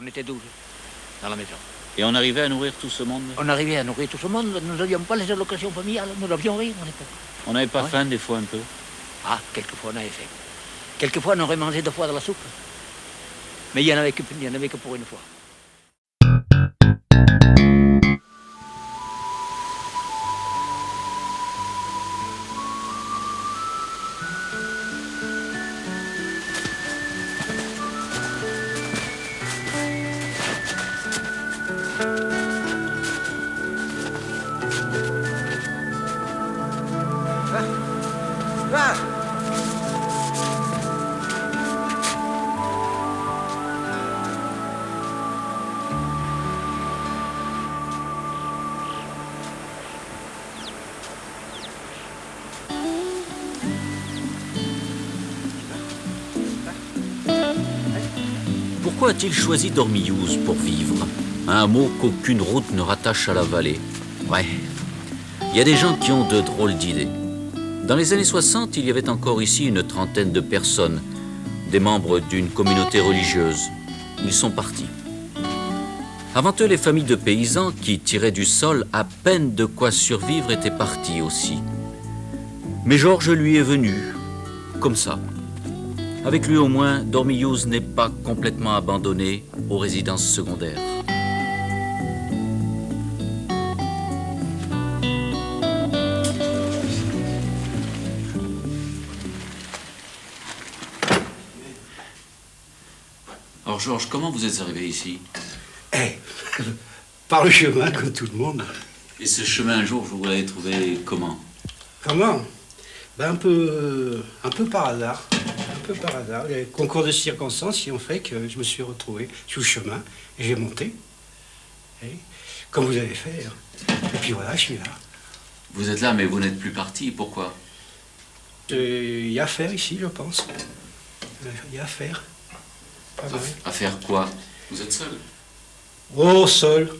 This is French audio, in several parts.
On était 12 dans la maison. Et on arrivait à nourrir tout ce monde? On arrivait à nourrir tout ce monde. Nous n'avions pas les allocations familiales. Nous n'avions rien à l'époque. On n'avait pas Ouais. faim des fois un peu? Ah, quelquefois on avait faim. Quelquefois on aurait mangé 2 fois de la soupe. Mais il n'y en avait que pour une fois. Pourquoi a-t-il choisi Dormillouz pour vivre? Un hameau qu'aucune route ne rattache à la vallée. Ouais, il y a des gens qui ont de drôles d'idées. Dans les années 60, il y avait encore ici une trentaine de personnes, des membres d'une communauté religieuse. Ils sont partis. Avant eux, les familles de paysans qui tiraient du sol à peine de quoi survivre étaient partis aussi. Mais Georges lui est venu, comme ça. Avec lui au moins, Dormillouz n'est pas complètement abandonné aux résidences secondaires. Alors Georges, comment vous êtes arrivé ici? Par le chemin, comme tout le monde. Et ce chemin, un jour, vous l'avez trouvé comment? Comment? Ben un peu par hasard. Un peu par hasard. Les concours de circonstances qui ont fait que je me suis retrouvé sur le chemin et j'ai monté. Et, comme vous avez fait. Et puis voilà, je suis là. Vous êtes là, mais vous n'êtes plus parti. Pourquoi? Il y a à faire ici, je pense. Il y a à faire. Pas mal. À faire quoi? Vous êtes seul? Oh, seul.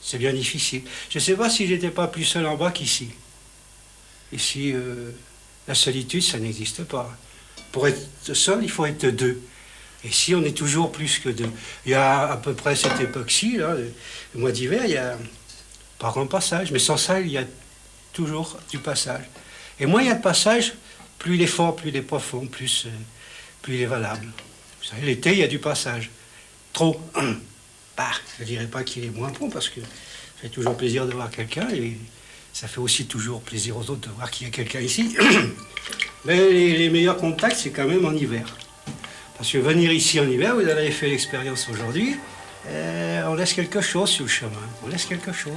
C'est bien difficile. Je ne sais pas si j'étais pas plus seul en bas qu'ici. Ici, la solitude, ça n'existe pas. Pour être seul, il faut être 2. Et ici, on est toujours plus que 2. Il y a à peu près cette époque-ci, là, le mois d'hiver, il y a pas grand passage. Mais sans ça, il y a toujours du passage. Et moins il y a de passage, plus il est fort, plus il est profond, plus il est valable. Vous savez, l'été, il y a du passage. Trop. Bah, je ne dirais pas qu'il est moins bon, parce que ça fait toujours plaisir de voir quelqu'un, et ça fait aussi toujours plaisir aux autres de voir qu'il y a quelqu'un ici. Mais les meilleurs contacts, c'est quand même en hiver. Parce que venir ici en hiver, vous en avez fait l'expérience aujourd'hui, on laisse quelque chose sur le chemin. On laisse quelque chose.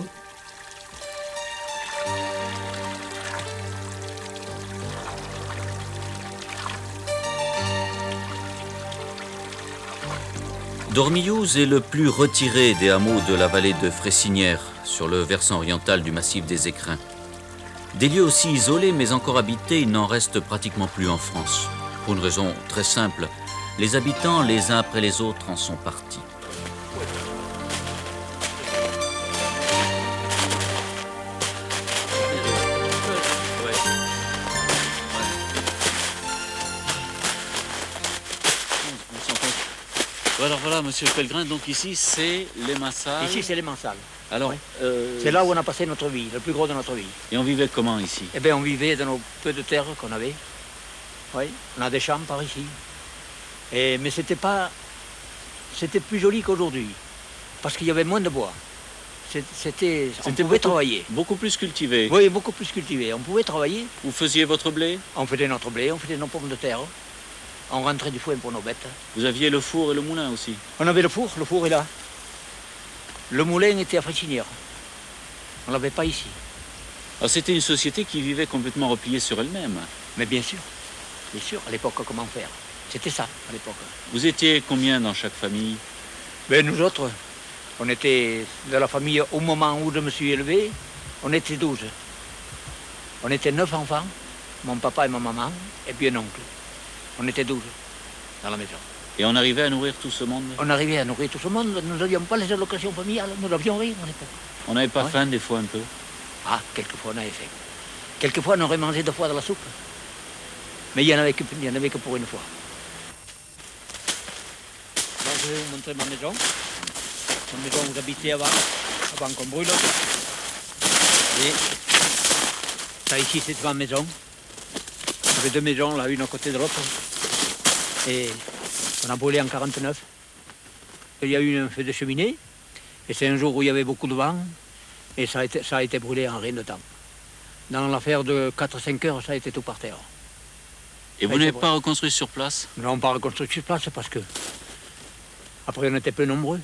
Dormillouz est le plus retiré des hameaux de la vallée de Fressinière, sur le versant oriental du massif des Écrins. Des lieux aussi isolés mais encore habités, il n'en reste pratiquement plus en France. Pour une raison très simple, les habitants, les uns après les autres, en sont partis. Alors voilà, monsieur Pellegrin, donc ici c'est les Massales. Ici, c'est les Mansales. Alors, Oui. C'est là où on a passé notre vie, le plus gros de notre vie. Et on vivait comment ici? Eh bien, on vivait dans nos peu de terre qu'on avait. Oui, on a des champs par ici. Mais c'était plus joli qu'aujourd'hui, parce qu'il y avait moins de bois. On pouvait travailler. Beaucoup plus cultivé. Oui, beaucoup plus cultivé. On pouvait travailler. Vous faisiez votre blé? On faisait notre blé, on faisait nos pommes de terre. On rentrait du foin pour nos bêtes. Vous aviez le four et le moulin aussi? On avait le four est là. Le moulin était à Fressinière. On ne l'avait pas ici. Alors c'était une société qui vivait complètement repliée sur elle-même. Mais bien sûr, à l'époque, comment faire? C'était ça, à l'époque. Vous étiez combien dans chaque famille? Ben, nous autres, on était de la famille, au moment où je me suis élevé, on était 12. On était 9 enfants, mon papa et ma maman, et puis un oncle. On était 12 dans la maison. Et on arrivait à nourrir tout ce monde? On arrivait à nourrir tout ce monde. Nous n'avions pas les allocations familiales. Nous n'avions rien à l'époque. On n'avait pas Ouais. faim des fois un peu? Ah, quelquefois on avait faim. Quelquefois on aurait mangé 2 fois de la soupe. Mais il n'y en avait que pour une fois. Bon, je vais vous montrer ma maison. La maison où j'habitais avant qu'on brûle. Et ça ici, c'est ma maison. Il y avait deux maisons, là, une à côté de l'autre. Et on a brûlé en 49. Il y a eu un feu de cheminée. Et c'est un jour où il y avait beaucoup de vent. Et ça a été brûlé en rien de temps. Dans l'affaire de 4-5 heures, ça a été tout par terre. Et vous n'avez pas reconstruit sur place? Non, pas reconstruit sur place parce que après on était peu nombreux.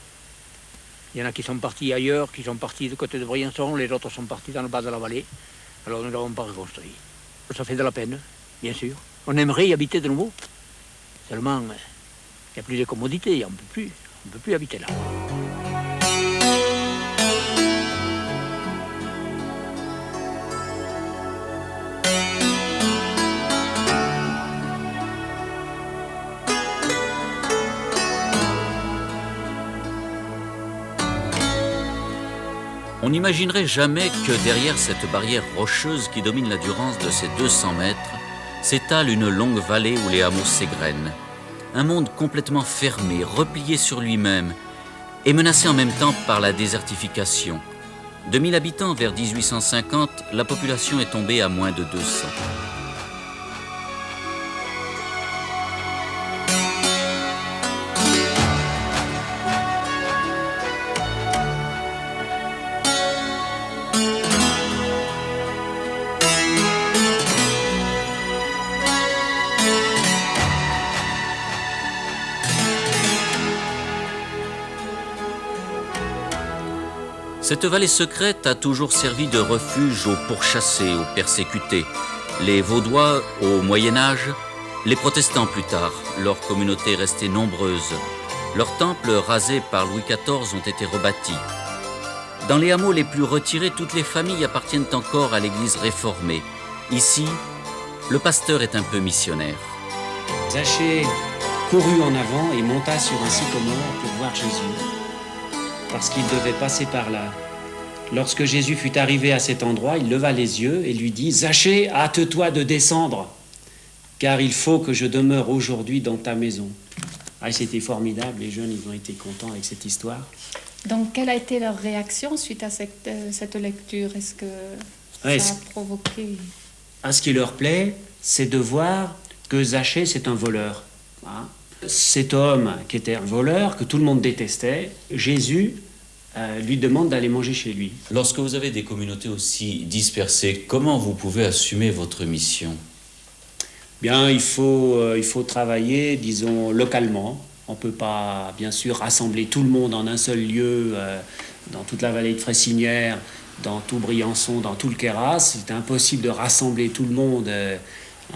Il y en a qui sont partis ailleurs, qui sont partis du côté de Briançon, les autres sont partis dans le bas de la vallée. Alors nous n'avons pas reconstruit. Ça fait de la peine, bien sûr. On aimerait y habiter de nouveau. Seulement, il n'y a plus de commodités, on ne peut plus habiter là. On n'imaginerait jamais que derrière cette barrière rocheuse qui domine la Durance de ces 200 mètres s'étale une longue vallée où les hameaux s'égrènent. Un monde complètement fermé, replié sur lui-même et menacé en même temps par la désertification. De 1000 habitants vers 1850, la population est tombée à moins de 200. Cette vallée secrète a toujours servi de refuge aux pourchassés, aux persécutés, les Vaudois au Moyen-Âge, les protestants plus tard, leur communauté restée nombreuse. Leurs temples rasés par Louis XIV ont été rebâtis. Dans les hameaux les plus retirés, toutes les familles appartiennent encore à l'église réformée. Ici, le pasteur est un peu missionnaire. Zachée courut en avant et monta sur un sycomore pour voir Jésus, parce qu'il devait passer par là. Lorsque Jésus fut arrivé à cet endroit, il leva les yeux et lui dit « Zachée, hâte-toi de descendre, car il faut que je demeure aujourd'hui dans ta maison. » Ah, c'était formidable, les jeunes ils ont été contents avec cette histoire. Donc, quelle a été leur réaction suite à cette lecture? Est-ce que ça a provoqué... Ce qui leur plaît, c'est de voir que Zachée, c'est un voleur. Hein? Cet homme qui était un voleur, que tout le monde détestait, Jésus lui demande d'aller manger chez lui. Lorsque vous avez des communautés aussi dispersées, comment vous pouvez assumer votre mission? Bien, il faut travailler, disons, localement. On ne peut pas, bien sûr, rassembler tout le monde en un seul lieu, dans toute la vallée de Fressinière, dans tout Briançon, dans tout le Queyras. C'est impossible de rassembler tout le monde.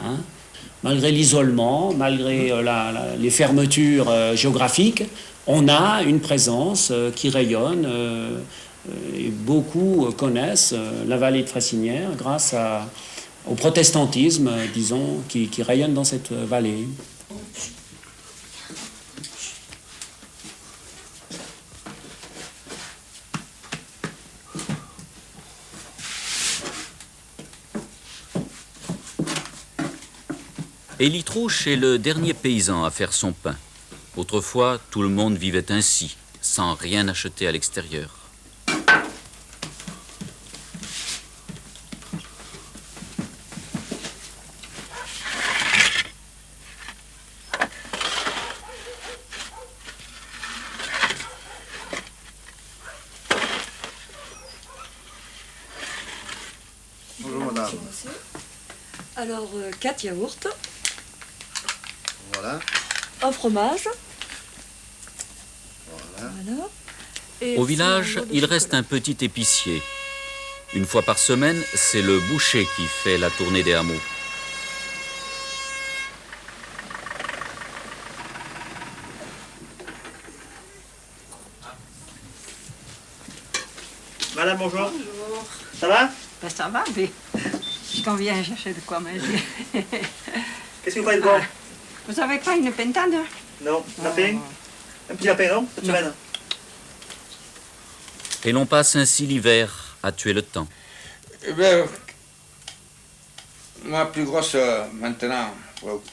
Hein. Malgré l'isolement, malgré les fermetures géographiques, on a une présence qui rayonne. Et beaucoup connaissent la vallée de Fressinière grâce au protestantisme, disons, qui rayonne dans cette vallée. Élie Trouche est le dernier paysan à faire son pain. Autrefois, tout le monde vivait ainsi, sans rien acheter à l'extérieur. Bonjour madame. Alors, 4 yaourts, Voilà. un fromage. Voilà. Voilà. Et Au puis village, un lot de il reste chocolat. un petit épicier. Une fois par semaine, c'est le boucher qui fait la tournée des hameaux. Madame, bonjour. Bonjour. Ça va? Ben, ça va, mais quand vient chercher de quoi manger. Qu'est-ce que vous faites de bon? Vous n'avez pas une pentade? Non. Lapin? Un petit lapin, non? Cette semaine? Et l'on passe ainsi l'hiver à tuer le temps. Eh bien, ma plus grosse, maintenant,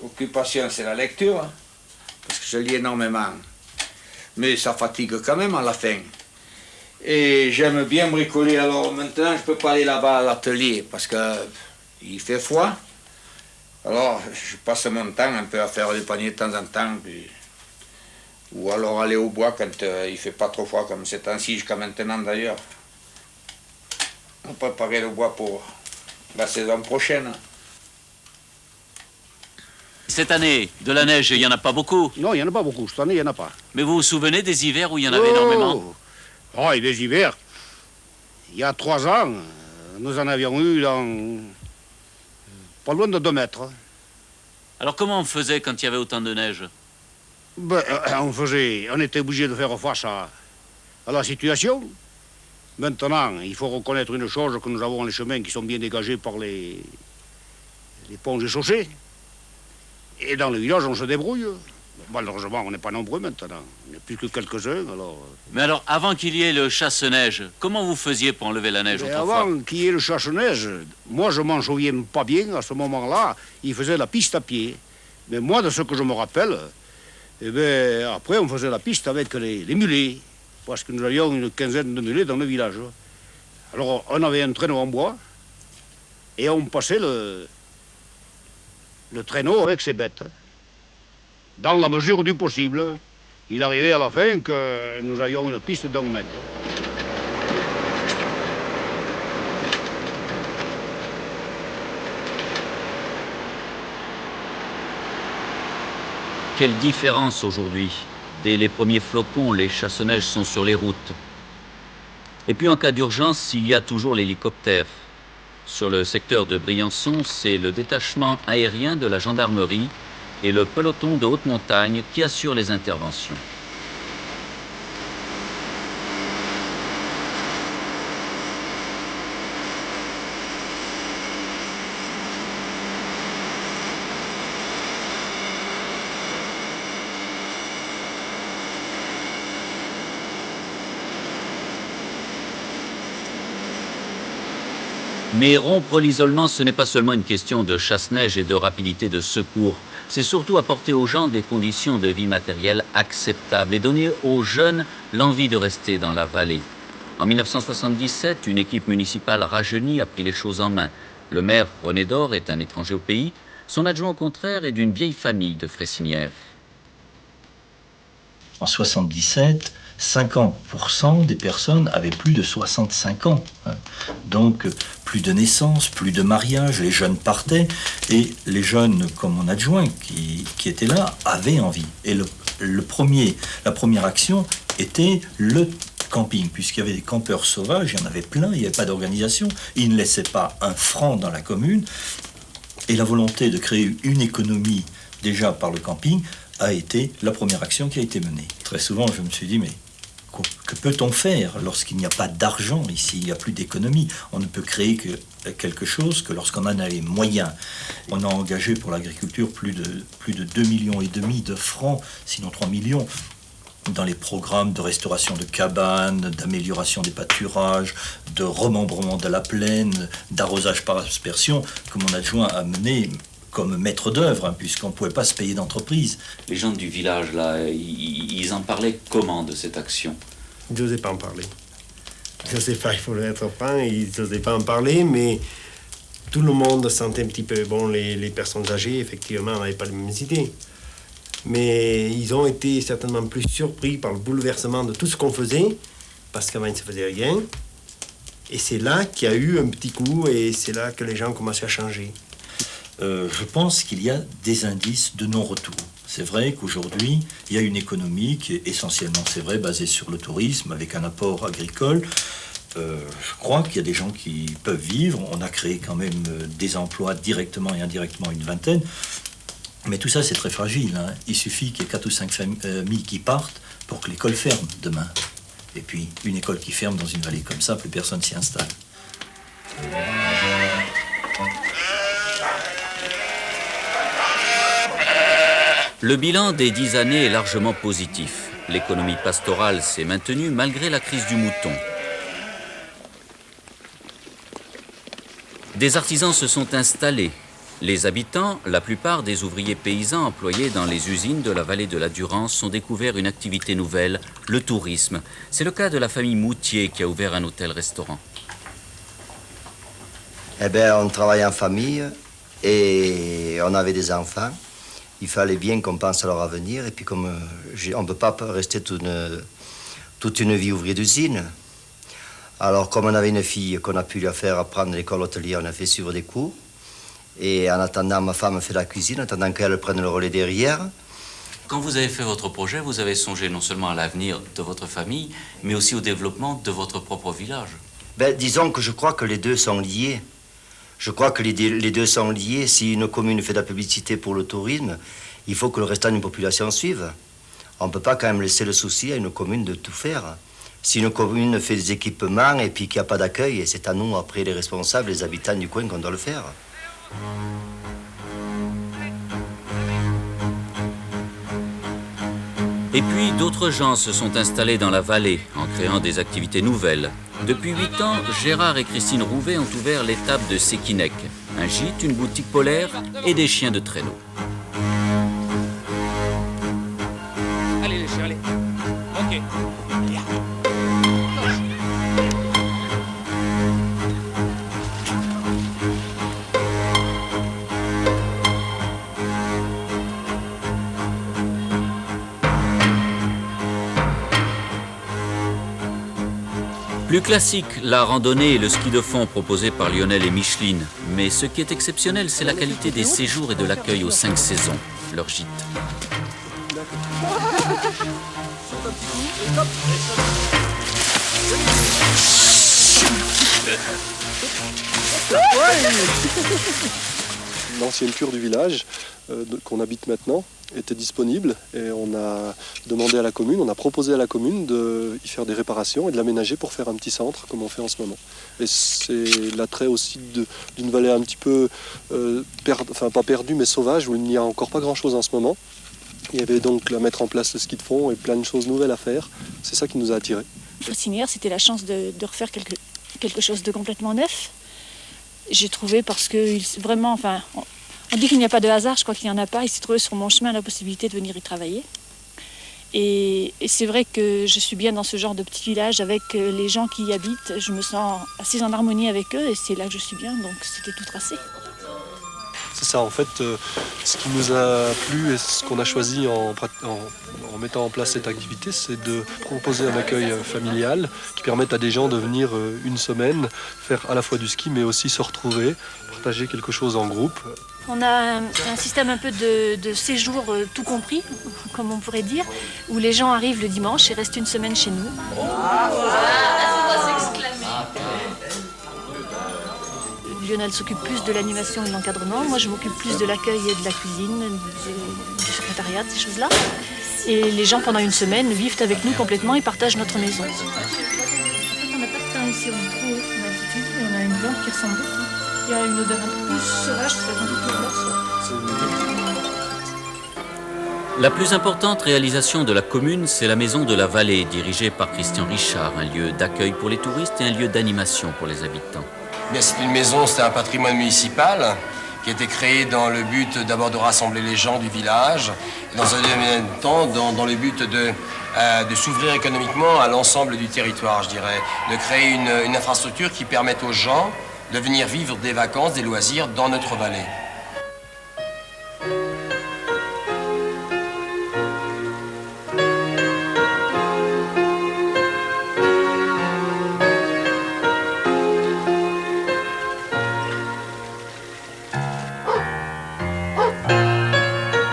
occupation, c'est la lecture, parce que je lis énormément. mais ça fatigue quand même à la fin. Et j'aime bien bricoler, alors maintenant je ne peux pas aller là-bas à l'atelier parce qu'il fait froid. Alors je passe mon temps un peu à faire des paniers de temps en temps, ou alors aller au bois quand il ne fait pas trop froid comme ces temps-ci jusqu'à maintenant d'ailleurs. On préparer le bois pour la saison prochaine. Cette année, de la neige, il n'y en a pas beaucoup. Non, il n'y en a pas beaucoup. Cette année, il n'y en a pas. Mais vous vous souvenez des hivers où il y en avait énormément? Oh, et des hivers. Il y a 3 ans, nous en avions eu dans pas loin de 2 mètres. Alors comment on faisait quand il y avait autant de neige? Ben, on était obligé de faire face à la situation. Maintenant, il faut reconnaître une chose, que nous avons les chemins qui sont bien dégagés par les ponts et chaussées. Et dans le village, on se débrouille. Malheureusement, on n'est pas nombreux maintenant. Il n'y a plus que quelques-uns, alors... Mais alors, avant qu'il y ait le chasse-neige, comment vous faisiez pour enlever la neige autrefois? Avant qu'il y ait le chasse-neige, moi, je m'en souviens pas bien. À ce moment-là, ils faisaient la piste à pied. Mais moi, de ce que je me rappelle, eh bien, après, on faisait la piste avec les mulets. Parce que nous avions une quinzaine de mulets dans le village. Alors, on avait un traîneau en bois, et on passait le traîneau avec ses bêtes. Dans la mesure du possible, il arrivait à la fin que nous avions une piste d'1 mètre. Quelle différence aujourd'hui! Dès les premiers flocons, les chasse-neige sont sur les routes. Et puis en cas d'urgence, il y a toujours l'hélicoptère. Sur le secteur de Briançon, c'est le détachement aérien de la gendarmerie et le peloton de haute montagne qui assurent les interventions. Mais rompre l'isolement, ce n'est pas seulement une question de chasse-neige et de rapidité de secours. C'est surtout apporter aux gens des conditions de vie matérielle acceptables et donner aux jeunes l'envie de rester dans la vallée. En 1977, une équipe municipale rajeunie a pris les choses en main. Le maire, René Dore, est un étranger au pays. Son adjoint, au contraire, est d'une vieille famille de Fressinière. En 1977, 50% des personnes avaient plus de 65 ans. Donc, plus de naissances, plus de mariages, les jeunes partaient, et les jeunes, comme mon adjoint, qui étaient là, avaient envie. Et la première action était le camping, puisqu'il y avait des campeurs sauvages, il y en avait plein, il n'y avait pas d'organisation, ils ne laissaient pas un franc dans la commune, et la volonté de créer une économie déjà par le camping a été la première action qui a été menée. Très souvent, je me suis dit, mais que peut-on faire lorsqu'il n'y a pas d'argent ici, il n'y a plus d'économie? On ne peut créer que quelque chose que lorsqu'on en a les moyens. On a engagé pour l'agriculture plus de 2,5 millions de francs, sinon 3 millions, dans les programmes de restauration de cabanes, d'amélioration des pâturages, de remembrement de la plaine, d'arrosage par aspersion, que mon adjoint a mené comme maître d'œuvre, puisqu'on ne pouvait pas se payer d'entreprise. Les gens du village, là, ils en parlaient comment de cette action? Ils n'osaient pas en parler. Je ne sais pas, il faut être franc, ils n'osaient pas en parler, mais tout le monde sentait un petit peu... Bon, les personnes âgées, effectivement, n'avaient pas les mêmes idées. Mais ils ont été certainement plus surpris par le bouleversement de tout ce qu'on faisait, parce qu'avant, il ne se faisait rien. Et c'est là qu'il y a eu un petit coup, et c'est là que les gens ont commencé à changer. Je pense qu'il y a des indices de non-retour. C'est vrai qu'aujourd'hui, il y a une économie qui est essentiellement, c'est vrai, basée sur le tourisme, avec un apport agricole. Je crois qu'il y a des gens qui peuvent vivre. On a créé quand même des emplois directement et indirectement, une vingtaine. Mais tout ça, c'est très fragile. Il suffit qu'il y ait 4 ou 5 familles qui partent pour que l'école ferme demain. Et puis, une école qui ferme dans une vallée comme ça, plus personne s'y installe. Le bilan des 10 années est largement positif. L'économie pastorale s'est maintenue malgré la crise du mouton. Des artisans se sont installés. Les habitants, la plupart des ouvriers paysans employés dans les usines de la vallée de la Durance, ont découvert une activité nouvelle, le tourisme. C'est le cas de la famille Moutier qui a ouvert un hôtel-restaurant. Eh bien, on travaille en famille et on avait des enfants. Il fallait bien qu'on pense à leur avenir. Et puis, comme on ne peut pas rester toute une vie ouvrier d'usine. Alors, comme on avait une fille qu'on a pu lui faire apprendre l'école hôtelière, on a fait suivre des cours. Et en attendant, ma femme fait la cuisine, en attendant qu'elle prenne le relais derrière. Quand vous avez fait votre projet, vous avez songé non seulement à l'avenir de votre famille, mais aussi au développement de votre propre village. Ben, disons que je crois que les deux sont liés. Je crois que les deux sont liés. Si une commune fait de la publicité pour le tourisme, il faut que le restant d'une population suive. On ne peut pas quand même laisser le souci à une commune de tout faire. Si une commune fait des équipements et puis qu'il n'y a pas d'accueil, c'est à nous, après les responsables, les habitants du coin, qu'on doit le faire. Et puis, d'autres gens se sont installés dans la vallée en créant des activités nouvelles. Depuis 8 ans, Gérard et Christine Rouvet ont ouvert l'étable de Séquinec, un gîte, une boutique polaire et des chiens de traîneau. Allez les chiens, allez. Ok. Plus classique, la randonnée et le ski de fond proposés par Lionel et Micheline. Mais ce qui est exceptionnel, c'est la qualité des séjours et de l'accueil aux 5 saisons, leur gîte. L'ancienne cure du village, qu'on habite maintenant, était disponible et on a demandé à la commune, on a proposé à la commune d'y faire des réparations et de l'aménager pour faire un petit centre comme on fait en ce moment. Et c'est l'attrait aussi d'une vallée un petit peu, enfin pas perdue mais sauvage, où il n'y a encore pas grand chose en ce moment. Il y avait donc à mettre en place le ski de fond et plein de choses nouvelles à faire. C'est ça qui nous a attirés. Fressinière, c'était la chance de refaire quelque chose de complètement neuf. J'ai trouvé parce que vraiment, enfin, on dit qu'il n'y a pas de hasard, je crois qu'il n'y en a pas. Il s'est trouvé sur mon chemin la possibilité de venir y travailler. Et c'est vrai que je suis bien dans ce genre de petit village avec les gens qui y habitent. Je me sens assez en harmonie avec eux et c'est là que je suis bien, donc c'était tout tracé. C'est ça, en fait, ce qui nous a plu et ce qu'on a choisi en mettant en place cette activité, c'est de proposer un accueil familial qui permette à des gens de venir une semaine, faire à la fois du ski, mais aussi se retrouver, partager quelque chose en groupe. On a un système un peu de séjour tout compris, comme on pourrait dire, où les gens arrivent le dimanche et restent une semaine chez nous. Lionel s'occupe plus de l'animation et de l'encadrement. Moi, je m'occupe plus de l'accueil et de la cuisine, du secrétariat, de ces choses-là. Et les gens, pendant une semaine, vivent avec nous complètement et partagent notre maison. En fait, on n'a pas de pain ici, on est trop haut en altitude, et on a une viande qui ressemble beaucoup. Il y a une odeur un peu plus sauvage, ça fait un peu plus fort. La plus importante réalisation de la commune, c'est la Maison de la Vallée, dirigée par Christian Richard, un lieu d'accueil pour les touristes et un lieu d'animation pour les habitants. C'est une maison, c'est un patrimoine municipal qui a été créé dans le but d'abord de rassembler les gens du village, et dans un deuxième temps dans le but de s'ouvrir économiquement à l'ensemble du territoire, je dirais, de créer une infrastructure qui permette aux gens de venir vivre des vacances, des loisirs dans notre vallée.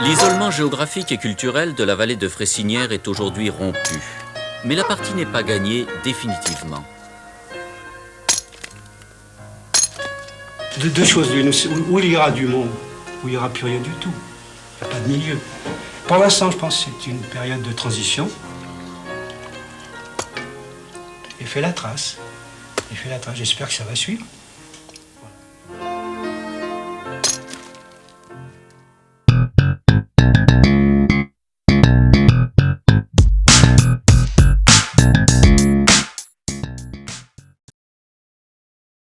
L'isolement géographique et culturel de la vallée de Fressinière est aujourd'hui rompu. Mais la partie n'est pas gagnée définitivement. Deux choses l'une, où il y aura du monde, où il n'y aura plus rien du tout. Il n'y a pas de milieu. Pour l'instant, je pense que c'est une période de transition. Et fait la trace. J'espère que ça va suivre.